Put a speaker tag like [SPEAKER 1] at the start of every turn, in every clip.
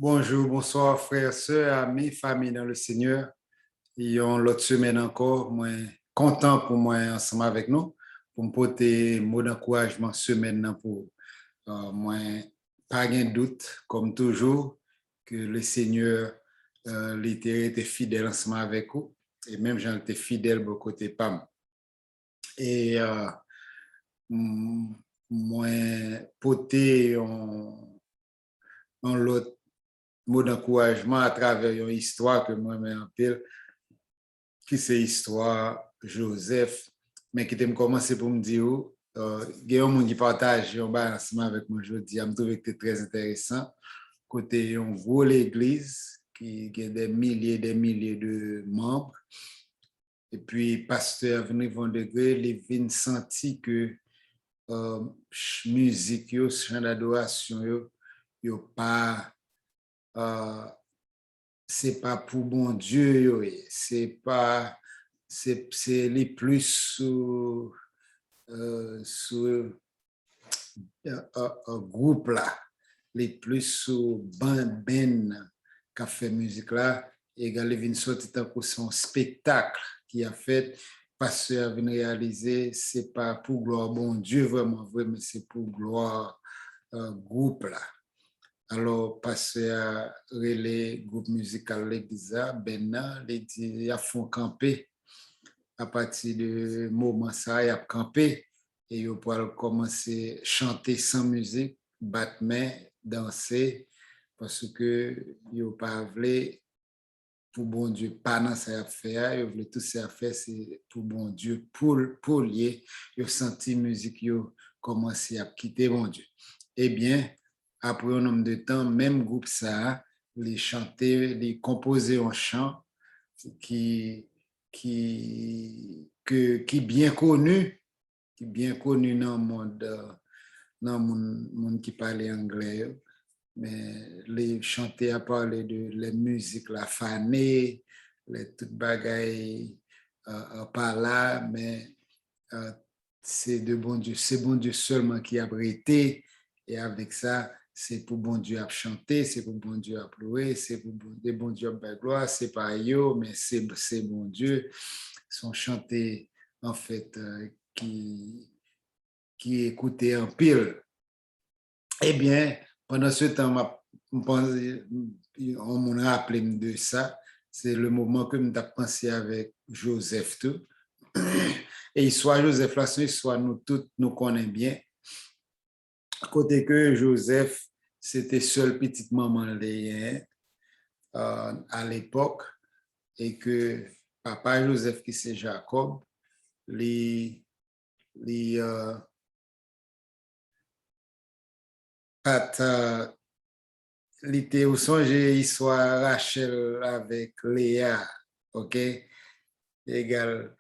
[SPEAKER 1] Bonjour, bonsoir, frères, sœurs, amis, famille dans le Seigneur. Et on l'autre semaine encore, moi, content pour moi ensemble avec nous, pour me porter mot d'encouragement semaine pour moi, pas de doute, comme toujours, que le Seigneur était fidèle ensemble avec vous, et même j'en étais fidèle de côté Pam. Et moi, porter en l'autre mot d'encouragement à travers une histoire que moi-même appelle, qui c'est l'histoire Joseph, mais qui me commencé pour me dire, il y a un monde qui partage un ensemble avec moi aujourd'hui, je trouve que c'est très intéressant. Côté une grosse église qui a des milliers de membres. Et puis, pasteur venu vont degré, il vient sentir que musique, chant d'adoration, yo pas c'est pas pour bon Dieu, c'est pas c'est les plus sous un groupe là, les plus sous ben qui a fait musique là, et également vient sortir pour son spectacle qui a fait pasteur vient réaliser, c'est pas pour gloire bon Dieu vraiment vrai, mais c'est pour gloire groupe là. Alors, passer à relais groupe musical l'église, ben il a font camper à partir de moment ça, il a campé et il pourra commencer à chanter sans musique, battre main, danser parce que il pas voulu pour bon Dieu pas dans ça faire, il voulait tout ça faire c'est pour bon Dieu pour lier, il senti musique il commencer à quitter bon Dieu. Eh bien, après un nombre de temps, même groupe ça, les chanter, les composer en chant qui qui bien connu dans le monde qui parlait anglais, mais les chanter à parler de la musique, la fanée, les toutes bagailles par là, mais c'est de bon Dieu, c'est bon Dieu seulement qui a prêté, et avec ça, c'est pour bon Dieu à chanter, c'est pour bon Dieu à louer, c'est pour bon Dieu à gloire, c'est pas yo, mais c'est bon Dieu. Sont chantés, en fait, qui écoutaient en pile. Eh bien, pendant ce temps, on m'a rappelé de ça. C'est le moment que je pensé avec Joseph tout. Et soit Joseph, là, soit nous tous nous connaissons bien. Côté que Joseph, c'était seul petite maman à l'époque et que papa Joseph, qui c'est Jacob, les, les, il était au songe histoire Rachel avec Léa, ok? Égal,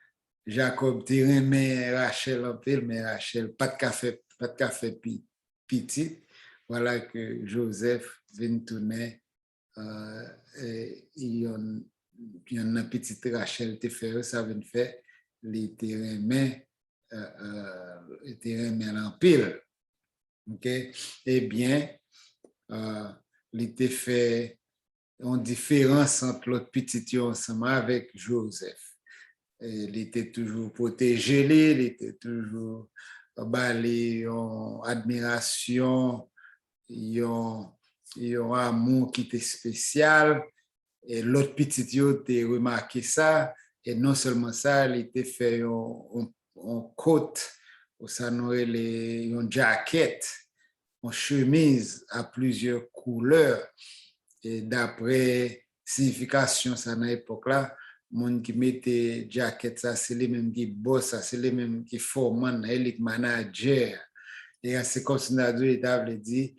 [SPEAKER 1] Jacob mais Rachel en pile, mais Rachel, pas de café petit. Voilà que Joseph vient tourner, il y a une petite Rachel te fait, ça vient faire les terrains, en pile, ok? Eh bien, il était fait une différence entre l'autre petit ensemble avec Joseph. Il était toujours protégé, il était toujours balé en admiration, il y a un amour qui était spécial. Et l'autre petit était remarqué ça. Et non seulement ça, il était fait en côte, où ça n'aurait une jaquette, une chemise à plusieurs couleurs. Et d'après signification, ça dans l'époque là, monde qui mettait jacket ça, c'est les mêmes qui boss ça, c'est les mêmes qui forment, les manager. Et c'est comme si Dieu était dit,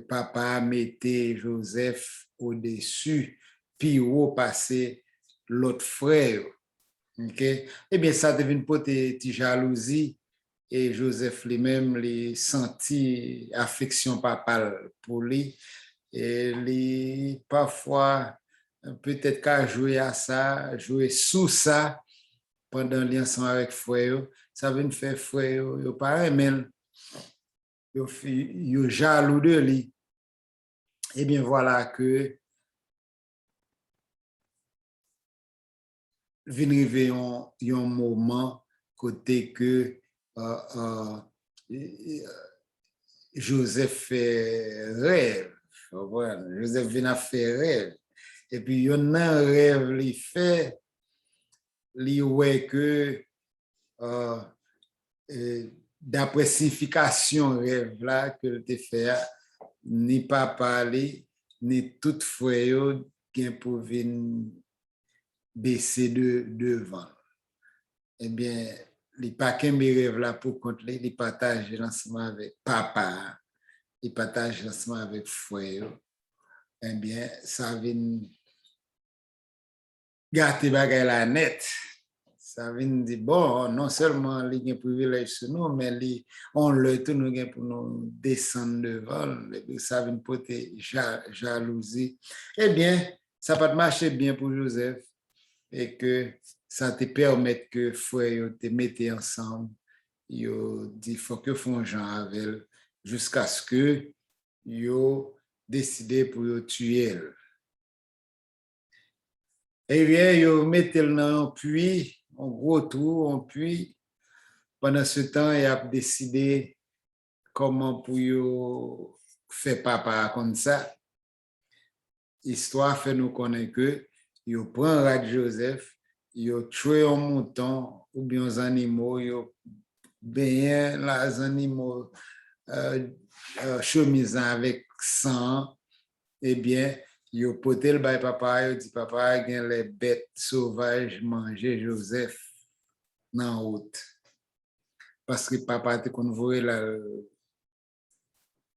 [SPEAKER 1] papa mettait Joseph au-dessus, puis au passé l'autre frère. Okay? Eh bien, ça devient une petite jalousie. Et Joseph lui-même les senti affection papa pour lui. Et les, parfois, peut-être qu'à jouer à ça, jouer sous ça, pendant l'ensemble avec frère, ça veut faire frère, pas mais yo jaloux de lui. Eh bien, voilà que vient arriver un moment côté que Joseph fait rêve. Joseph vient faire rêve. Et puis, il y a un rêve, il fait, il ouais que euh, d'après signification rêve là que tu fait, ni pas parler, ni tout frère qui pour venir baisser devant. Eh bien, les paquets mes rêves là pour contre les partager l'ensemble avec papa, les partager l'ensemble avec frère. Eh bien, ça vient gâter bagay la net. Ça vient dire, bon, non seulement les gains privilèges sur nous, mais on le tout nous pour nous descendre devant, ça vient porter jalousie. Eh bien, ça va marcher bien pour Joseph et que ça te permet que frère te mettez ensemble. Yo dit, faut que font gens avec jusqu'à ce que yo décidé pour yo tuer. Eh bien, yo mettez dans un puits, un gros trou, un puits. Pendant ce temps, il a décidé comment pour yo faire papa comme ça. Histoire fait nous connaître que yo prend Rat Joseph, yo tué un mouton ou bien des animaux, yo bien les animaux chemise avec sang, eh bien, yo poté le bay papa, yo dit papa, gen les bêtes sauvages manger Joseph dans route. Parce que papa te convoyé là,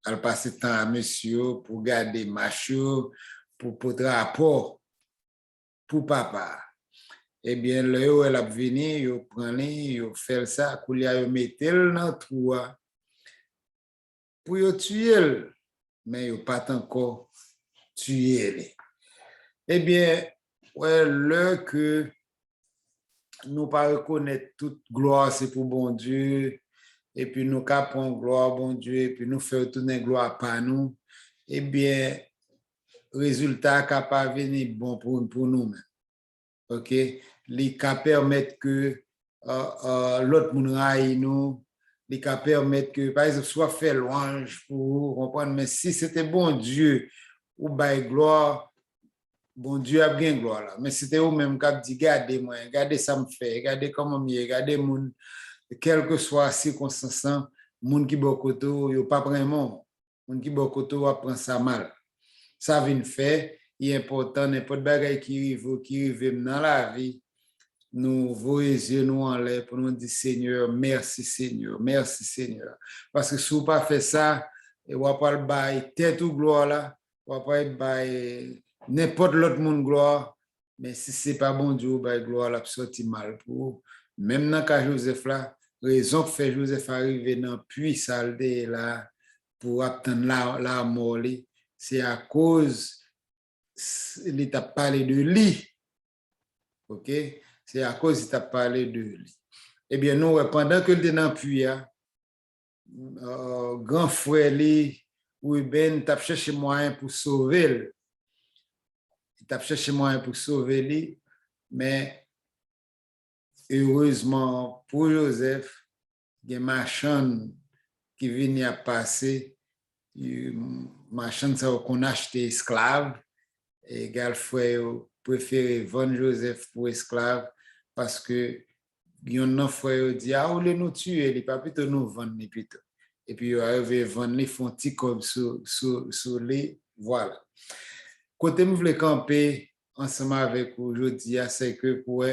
[SPEAKER 1] elle passe temps à monsieur pour garder macho, pour rapport pour papa. Eh bien, là où elle a venu, yo prendre, yo fait ça, koulia yo mettel dans trou pour yo tuer, mais yo pas encore tuer. Eh bien, ouais, là que nous pas reconnaître toute gloire, c'est pour bon Dieu, et puis nous capons gloire, bon Dieu, et puis nous faisons tourner gloire par nous, eh bien, résultat capable venir bon pour nous-mêmes. OK? Les cas permettent que l'autre monde raille nous, les cas permettent que, par exemple, soit fait louange pour comprendre, mais si c'était bon Dieu ou bail gloire, bon Dieu a bien gloire là. Mais c'était vous-même qui avez dit, regardez-moi, regardez ça me fait, regardez comment je regardez mon, quelle que soit la circonstance, moun qui bokoto, yo pas vraiment, moun qui bokoto va prendre ça mal. Ça vient faire, il est important, n'importe bagay qui arrive dans la vie, nous voyons nous en l'air pour nous dire Seigneur, merci Seigneur, merci Seigneur. Parce que si vous pas fait ça, et vous pas le bail tête ou gloire là, vous pas le bail n'importe l'autre monde gloire, mais si c'est pas bon Dieu, bail gloire là sorti mal pour même dans cas Joseph là, raison que fait Joseph arriver dans puits saleté là pour attendre la mort, c'est à cause il t'a parlé de lui. OK? C'est à cause qu'il t'a parlé de lui. Eh bien, nous, pendant que était dans le puits, grand frère, Ben, t'a cherché moyen pour sauver. Il t'a cherché moyen pour sauver lui, mais heureusement pour Joseph, il y a un marchand qui vient à passer, marchand qu'on a acheté esclave, et égal frère préféré vendre Joseph pour esclave parce que yon frère dit ah ou nous tuer il pas plutôt nous vendre ni plutôt et puis arrivé vendre les font petit comme sur les voilà côté me voulais camper ensemble avec aujourd'hui c'est que pour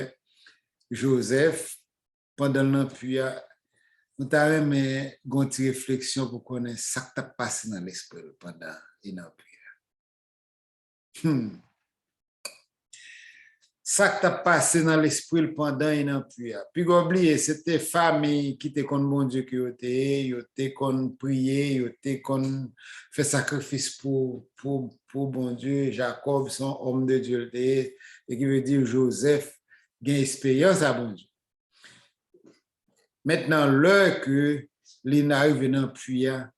[SPEAKER 1] Joseph pendant l'empire nous avons mais une réflexion pour connaître ça qui t'a passé dans l'esprit pendant l'empire. Ça qui t'a passé dans l'esprit pendant un empire. Puis oublié, c'était famille qui était contre bon Dieu qui était contre prier, était contre faire sacrifice pour bon Dieu. Jacob, son homme de Dieu, et qui veut dire Joseph, gagne expérience à bon Dieu. Maintenant, l'heure que l'on arrive dans l'empire,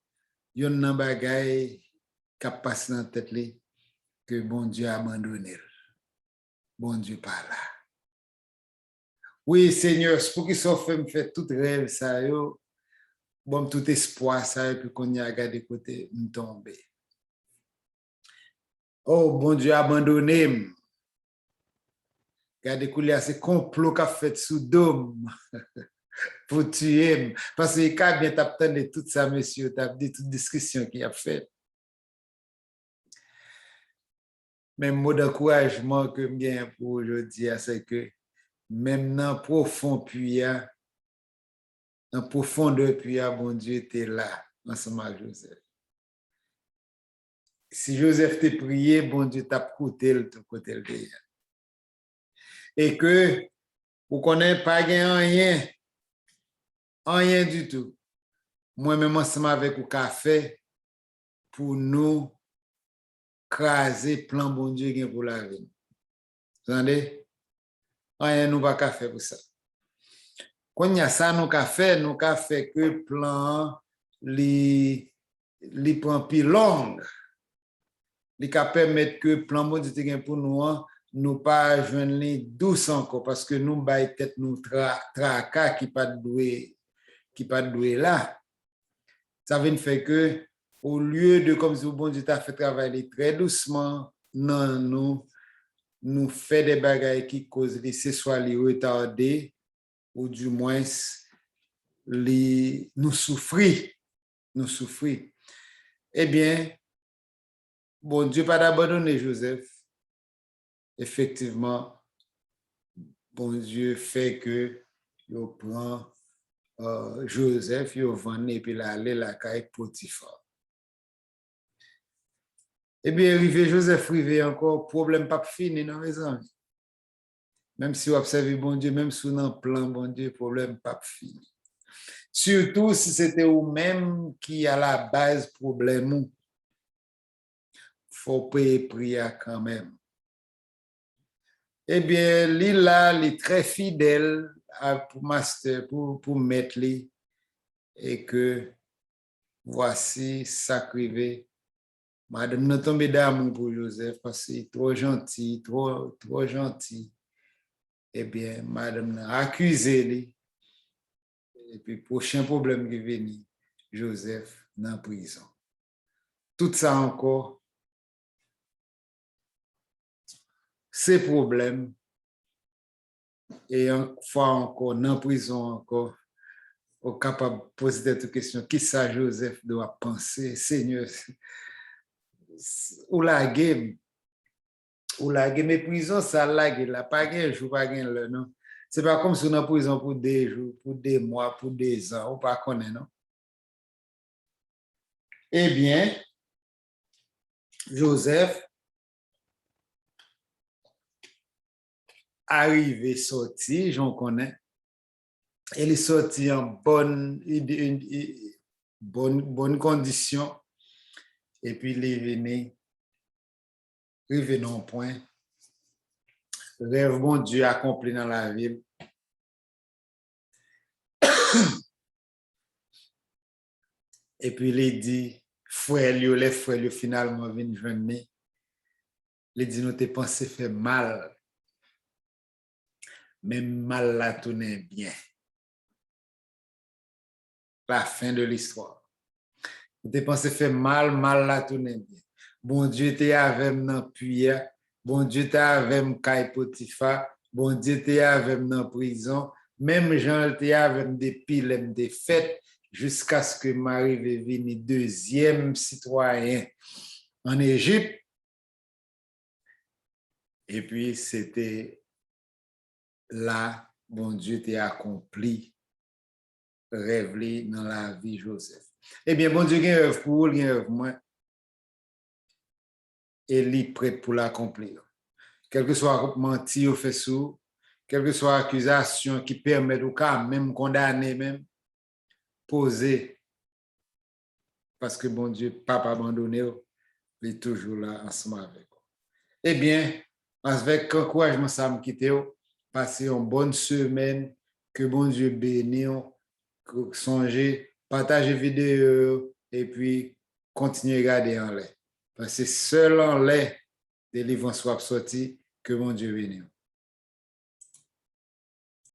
[SPEAKER 1] il y a un bagage qui passe dans la tête que bon Dieu a abandonné. Bon Dieu pas là. Oui, Seigneur, c'est pour qu'il soit fait me fait tout rêve ça yo, bon tout espoir ça et puis qu'on y a regardé côté me tomber. Oh, bon Dieu a abandonné. Regardez qu'il y a ce complot qu'a fait sous dôme pour tuer. Parce que quand bien t'as tout ça, monsieur, t'as dit toute discussion qu'il a fait. Mais mot d'encouragement que je gagne pour aujourd'hui, c'est que même dans le profond puits, dans profondeur puits, bon Dieu était là, ensemble avec Joseph. Si Joseph t'a prié, bon Dieu t'a coûté le côté de lui. Et que vous connaissez pas rien, rien du tout. Moi-même, ensemble avec le café, pour nous craser plan bon Dieu pour la vie. Vous entendez? Rien nous pas qu'à faire pour ça. Quand il y a ça, nous qu'à faire que plan li prend plus long. Li ka permettre que plan bon Dieu pour nous pas joindre les douce encore parce que nous bail tête nous traka qui pas doué là. Ça veut faire que au lieu de comme si bon Dieu t'a fait travailler très doucement, non nous fait des bagailles qui causent c'est soit les retarder ou du moins nous souffrir. Eh bien, bon Dieu pas d'abandonner Joseph. Effectivement, bon Dieu fait que il prend Joseph, il vend et puis il allait la caille Potiphar. Eh bien, arrivé Joseph, arrivé encore, problème pas fini dans mes amis. Même si vous observez bon Dieu, même si vous dans plan bon Dieu, problème pas fini. Surtout si c'était vous-même qui à la base problème, faut payer prière quand même. Eh bien, Lila, il est très fidèle pour master, pour mettre lui, et que voici sacrivé. Madame n'a tombé d'amour pour Joseph parce qu'il est trop gentil, trop gentil. Eh bien, madame n'a accusé lui. Et puis, prochain problème qui vient, Joseph dans la prison. Tout ça encore, ces problèmes, et une fois encore, dans la prison encore, on est capable de poser cette question, qui ça Joseph doit penser, Seigneur, ou la game, mais prison, ça la game, là, pas gain jour, pas gain le, non. C'est pas comme si on est en prison pour des jours, pour des mois, pour des ans, on pas connaît, non. Eh bien, Joseph, arrivé, sorti, j'en connais, il est sorti en bonne condition, et puis il est venu non point. Rêve bon Dieu accompli dans la ville. Et puis il dit, les frères, finalement viennent joindre. Il dit, nous tes pensées fait mal. Mais mal la tourné bien. La fin de l'histoire. Nous tes pensées fait mal la tourné bien. Bon Dieu était avec nous dans puits. Bon Dieu était avec nous dans Potiphar. Bon Dieu était avec nous dans prison. Même Jean était avec des piles, des fêtes, jusqu'à ce que Marie vienne deuxième citoyen en Égypte. Et puis, c'était là, bon Dieu t'a accompli, rêve dans la vie de Joseph. Eh bien, bon Dieu, il y a un rêve pour vous, il y a un rêve pour moi. Et il est prêt pour l'accomplir. Quel que soit menti ou fait sous, quelle que soit accusation qui permet au cas même condamner, même poser, parce que bon Dieu, papa abandonné, il est toujours là ensemble avec vous. Eh bien, avec encouragement, ça me quitte, passez une bonne semaine, que bon Dieu bénisse, songez, partagez vidéo et puis continuez à regarder en l'air. C'est seulement les délivrance soit sorti que mon Dieu bénit.